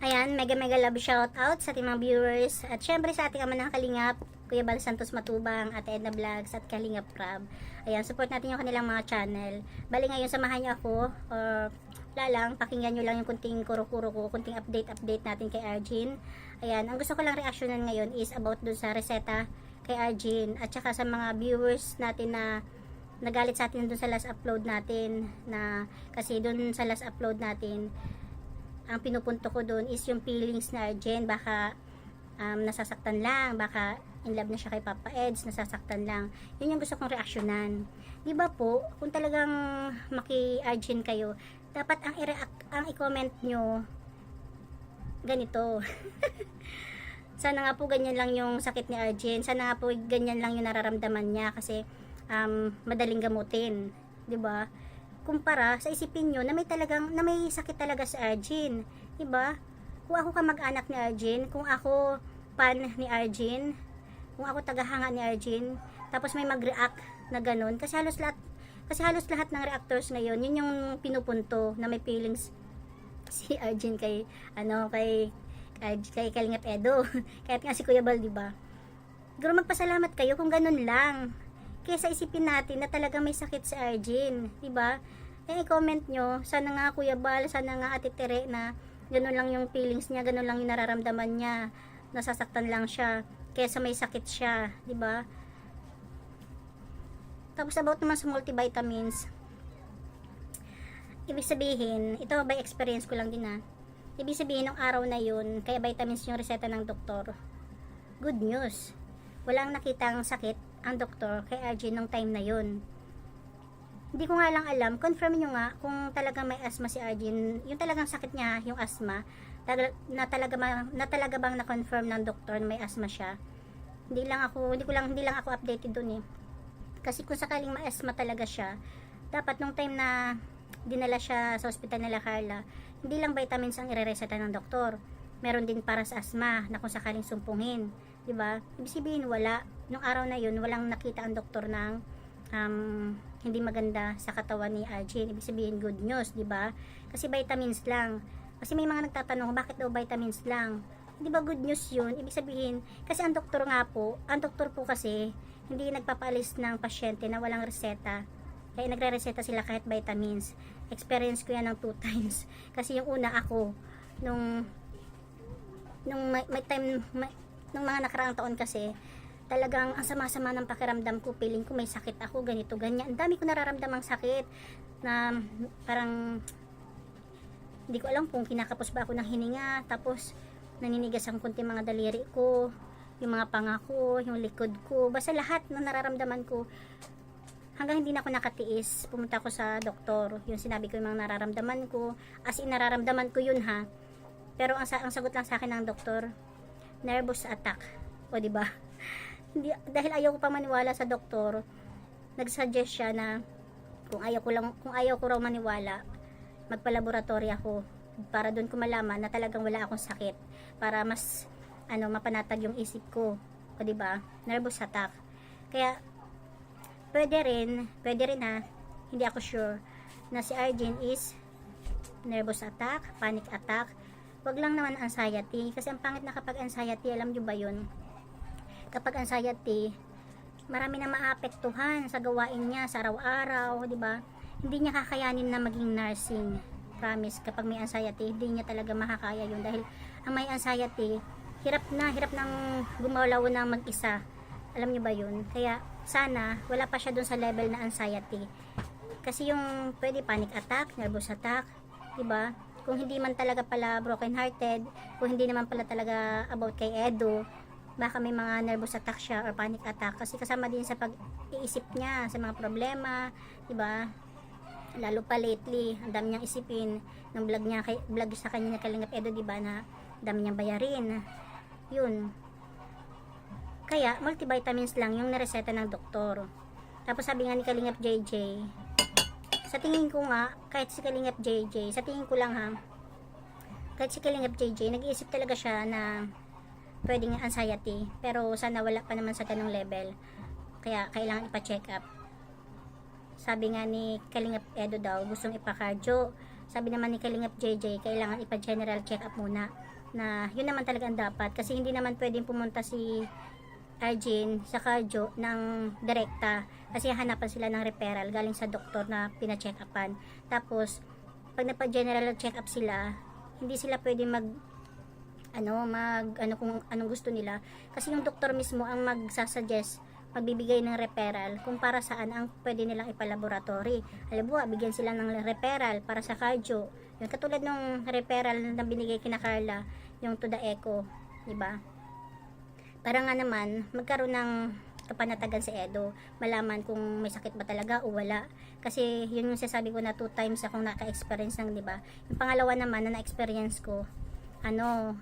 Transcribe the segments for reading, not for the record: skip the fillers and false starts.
Ayan, mega mega love shout out sa ating mga viewers at syempre sa ating ama ng Kalingap, Kuya Bal Santos Matubang, Ate Edna Vlogs at Kalingap Prab. Ayan, support natin yung kanilang mga channel. Bali ngayon samahan niyo ako or lalang, pakinggan nyo lang yung kunting kuro-kuro ko, kunting update natin kay Arjin. Ayan, ang gusto ko lang reaksyonan ngayon is about dun sa reseta kay Arjin at saka sa mga viewers natin na nagalit sa atin dun sa last upload natin na kasi dun sa last upload natin ang pinupunto ko doon is yung feelings na Arjen, baka nasasaktan lang, baka in love na siya kay Papa Eds, nasasaktan lang. Yun yung gusto kong reaksyonan. Di ba po, kung talagang maki-Arjen kayo, dapat ang i-comment nyo ganito. Sana nga po ganyan lang yung sakit ni Arjen. Sana nga po ganyan lang yung nararamdaman niya kasi madaling gamutin. Di ba? Kumpara sa isipin nyo na may sakit talaga si Arjin, 'di ba? Kung ako kamag-anak ni Arjin, kung ako fan ni Arjin, kung ako tagahanga ni Arjin, tapos may mag-react na ganun, kasi halos lahat ng reactors ngayon, yun yung pinupunto na may feelings si Arjin kay Kalingap Edo. Kahit nga si Kuya Bal, 'di ba? Siguro magpasalamat kayo kung ganun lang. Kaysa isipin natin na talaga may sakit si Arjin, di ba? I-comment nyo, sana nga Kuya Bal, sana nga Ate Tere na ganun lang yung feelings niya, ganun lang yung nararamdaman niya, nasasaktan lang siya, kaysa may sakit siya, di ba? Tapos about naman sa multivitamins, ibig sabihin, ito by experience ko lang din ibig sabihin ng araw na yun, kaya vitamins yung reseta ng doktor, good news. Walang nakitang sakit ang doktor kay Arjin nung time na yun. Hindi ko nga lang alam, confirm nyo nga kung talagang may asthma si Arjin, yung talagang sakit niya, yung asthma, na talaga bang na-confirm ng doktor na may asthma siya. Hindi lang ako updated dun eh. Kasi kung sakaling may asthma talaga siya, dapat nung time na dinala siya sa ospital nila Carla, hindi lang vitamins ang irereseta ng doktor. Meron din para sa asthma na kung sakaling sumpungin. Diba? Ibig sabihin wala. Nung araw na yun, walang nakita ang doktor ng hindi maganda sa katawan ni Arjin. Ibig sabihin good news, diba? Kasi vitamins lang. Kasi may mga nagtatanong, bakit daw vitamins lang? Diba good news yun? Ibig sabihin, kasi ang doktor po kasi, hindi nagpapalis ng pasyente na walang reseta. Kaya nagre-reseta sila kahit vitamins. Experience ko yan ng 2 times. Kasi yung una ako, nung nung mga nakaraang taon kasi, talagang ang sama-sama ng pakiramdam ko, feeling ko may sakit ako, ganito, ganyan. Ang dami ko nararamdamang sakit na parang hindi ko alam kung kinakapos ba ako ng hininga, tapos naninigas ang kunti mga daliri ko, yung mga panga ko, yung likod ko, basta lahat ng nararamdaman ko. Hanggang hindi na ako nakatiis, pumunta ako sa doktor, yung sinabi ko yung mga nararamdaman ko, as in nararamdaman ko yun ha. Pero ang sagot lang sa akin ng doktor, nervous attack. O di ba? Dahil ayaw ko pa maniwala sa doktor, nag-suggest siya na kung ayaw ko raw maniwala, magpa-laboratory ako para doon ko malaman na talagang wala akong sakit, para mas mapanatag yung isip ko. O di ba? Nervous attack. Kaya pwede rin hindi ako sure na si Arjin is nervous attack, panic attack. Wag lang naman anxiety, kasi ang pangit na kapag anxiety, alam nyo ba yun? Kapag anxiety, marami na maapektuhan sa gawain niya sa araw-araw, di ba? Hindi niya kakayanin na maging nursing. Promise, kapag may anxiety, hindi niya talaga makakaya yun, dahil ang may anxiety, hirap nang gumalaw ng mag-isa. Alam nyo ba yun? Kaya sana wala pa siya dun sa level na anxiety. Kasi yung pwede panic attack, nervous attack, di ba? Kung hindi man talaga pala broken hearted, kung hindi naman pala talaga about kay Edo, baka may mga nervous attack siya or panic attack, kasi kasama din sa pag-iisip niya sa mga problema, di ba? Lalo pa lately, ang dami niyang isipin ng vlog sa kanya na Kalingap Edo, di ba, na dami niyang bayarin. Yun. Kaya multivitamins lang yung nareseta ng doktor. Tapos sabi nga ni Kalingap JJ, sa tingin ko nga, kahit si Kalingap JJ, sa tingin ko lang ha, kahit si Kalingap JJ, nag-iisip talaga siya na pwedeng anxiety, pero sana wala pa naman sa ganung level. Kaya kailangan ipa-check up. Sabi nga ni Kalingap Edo daw, gustong ipa-cardio. sabi naman ni Kalingap JJ, kailangan ipa-general check-up muna. Na yun naman talaga ang dapat. Kasi hindi naman pwedeng pumunta si Arjun sa cardio ng direkta. Kasi hanapan sila ng referral galing sa doktor na pina-check-upan. Tapos, pag napa-general check-up sila, hindi sila pwedeng kung anong gusto nila. Kasi yung doktor mismo ang magsasuggest, magbibigay ng referral kung para saan ang pwede nilang ipalaboratory. Halimbawa, bigyan sila ng referral para sa cardio. Yung katulad ng referral na binigay kina Carla, yung to the echo, diba? Para nga naman, magkaroon ng kapanatagan si Edo, malaman kung may sakit ba talaga o wala. Kasi yun yung sasabi ko na 2 times akong naka-experience ng, diba? Yung pangalawa naman na na-experience ko,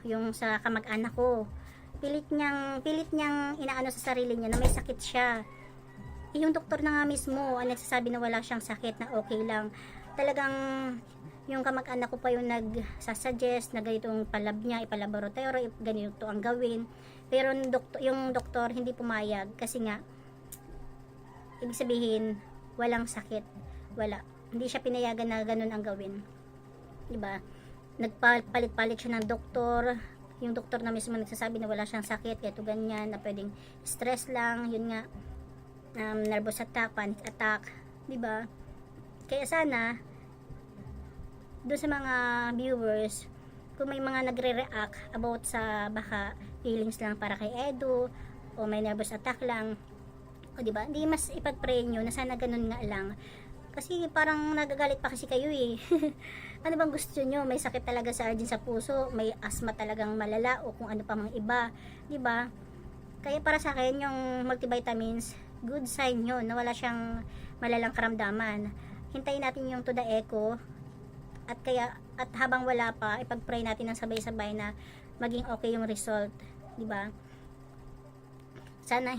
yung sa kamag-anak ko, pilit niyang inaano sa sarili niya na may sakit siya. Yung doktor na nga mismo ang nagsasabi na wala siyang sakit, na okay lang. Talagang yung kamag-anak ko pa yung nagsasuggest na ganitong palab niya, ipalaboratory, ganito ang gawin. Pero yung doktor hindi pumayag kasi nga ibig sabihin walang sakit, wala. Hindi siya pinayagan na ganun ang gawin. Diba? Nagpalit-palit siya ng doktor. Yung doktor na mismo nagsasabi na wala siyang sakit, ito ganyan, na pwedeng stress lang, yun nga, nervous attack, panic attack, diba? Kaya sana, doon sa mga viewers, kung may mga nagre-react about sa baka feelings lang para kay Edo, o may nervous attack lang, o diba, hindi mas ipag-pray nyo na sana ganun nga lang. Kasi parang nagagalit pa kasi kayo eh. Ano bang gusto nyo? May sakit talaga sa Arjun sa puso, may asthma talagang malala, o kung ano pa mga iba, diba? Kaya para sa akin, yung multivitamins, good sign yun na wala siyang malalang karamdaman. Hintayin natin yung to the echo, at habang wala pa, ipag-pray natin ng sabay-sabay na maging okay yung result, diba? Sana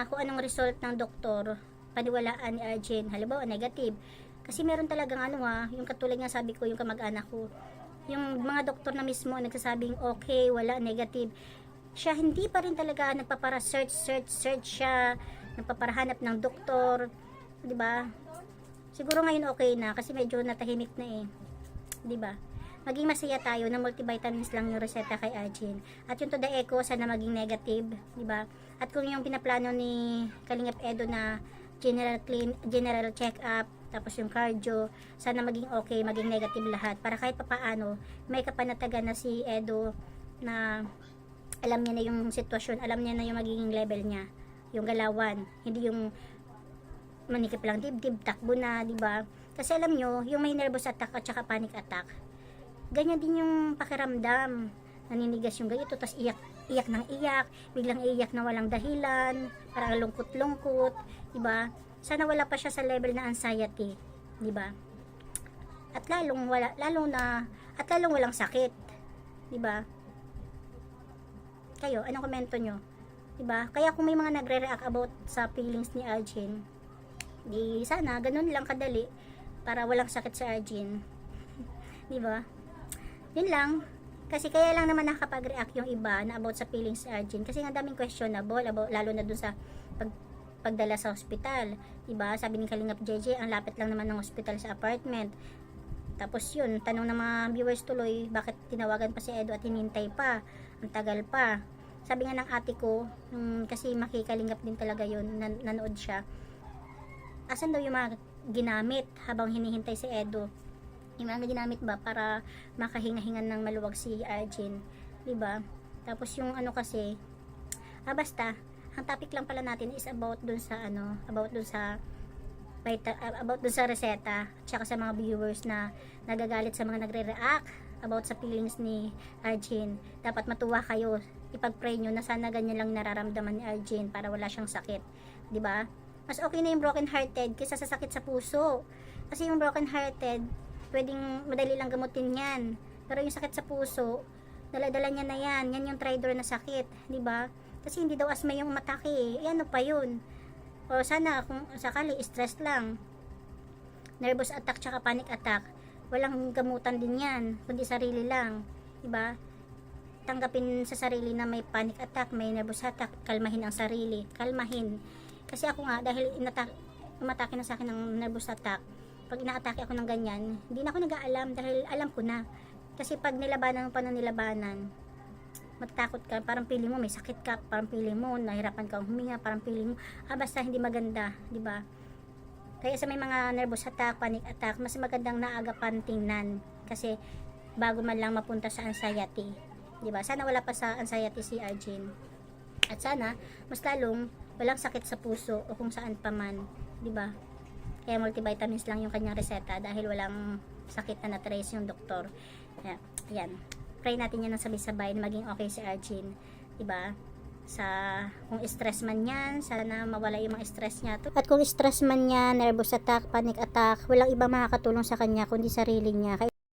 kung anong result ng doktor, paniwalaan ni Arjun, halimbawa negative. Kasi meron talagang yung katulad nga sabi ko, yung kamag-anak ko, yung mga doktor na mismo nagsasabing okay, wala, negative, siya hindi pa rin talaga nagpapara-search siya, nagpaparahanap ng doktor, diba? Siguro ngayon okay na kasi medyo natahimik na eh, diba? Maging masaya tayo na multivitamins lang yung reseta kay Arjun. At yung to the echo, sana maging negative, diba? At kung yung pinaplano ni Kalingap Edo na general check-up, tapos yung cardio, sana maging okay, maging negative lahat, para kahit papaano may kapanatagan na si Edo, na alam niya na yung sitwasyon, alam niya na yung magiging level niya, yung galawan, hindi yung manikip lang dibdib, takbo na, diba? Kasi alam nyo, yung may nervous attack at saka panic attack, ganyan din yung pakiramdam, naninigas yung ganito, tas iyak ng iyak, biglang iyak na walang dahilan, parang lungkot-lungkot, diba? Sana wala pa siya sa level na anxiety, diba? At lalong walang sakit, diba? Kayo, anong komento nyo? Diba? Kaya kung may mga nagre-react about sa feelings ni Arjun, di sana ganun lang kadali para walang sakit sa Arjun. Diba? Yun lang. Kasi kaya lang naman nakapag-react yung iba na about sa feelings ni Arjun. Kasi nga daming questionable, lalo na dun sa pagdala sa hospital. Diba? Sabi ni Kalingap JJ, ang lapit lang naman ng hospital sa apartment. Tapos yun, tanong ng mga viewers tuloy, bakit tinawagan pa si Edo at hinintay pa? Ang tagal pa. Sabi nga ng ate ko, kasi makikalingap din talaga yun, nanood siya. Asan daw yung mga ginamit habang hinihintay si Edo? Yung mga ginamit ba para makahinga-hingan ng maluwag si Arjun, diba? Tapos yung kasi, basta, ang topic lang pala natin is about dun sa reseta, tsaka sa mga viewers na nagagalit sa mga nagre-react about sa feelings ni Arjun. Dapat matuwa kayo, ipag-pray nyo na sana ganyan lang nararamdaman ni Arjun para wala siyang sakit, diba? Mas okay na yung broken hearted kaysa sa sakit sa puso. Kasi yung broken hearted, pwedeng madali lang gamutin yan. Pero yung sakit sa puso, dala-dala niya na yan. Yan yung traitor na sakit, di ba? Kasi hindi daw asma yung umatake eh. Ano pa yun? O sana kung sakali stress lang, nervous attack tsaka panic attack, walang gamutan din yan, kundi sarili lang, di ba? Tanggapin sa sarili na may panic attack, may nervous attack, kalmahin ang sarili, kalmahin. Kasi ako nga, dahil umatake na sa akin ng nervous attack, pag inaatake ako ng ganyan, hindi na ako nag-aalam dahil alam ko na. Kasi pag nilabanan mo pa ng nilabanan, matatakot ka, parang feeling mo may sakit ka, parang feeling mo nahirapan kang huminga, parang feeling mo basta hindi maganda, di ba? Kaya sa may mga nervous attack, panic attack, mas magandang naagapan tingnan kasi bago man lang mapunta sa anxiety, di ba? Sana wala pa sa anxiety si Arjun. At sana mas lalong walang sakit sa puso o kung saan pa man, di ba? Kaya multivitamins lang yung kanyang reseta dahil walang sakit na na-trace yung doktor. Ayan. Pray natin yan ng sabay-sabay na maging okay si Arjun, diba? Kung stress man yan, sana mawala yung mga stress niya. At kung stress man yan, nervous attack, panic attack, walang ibang makakatulong sa kanya kundi sarili niya.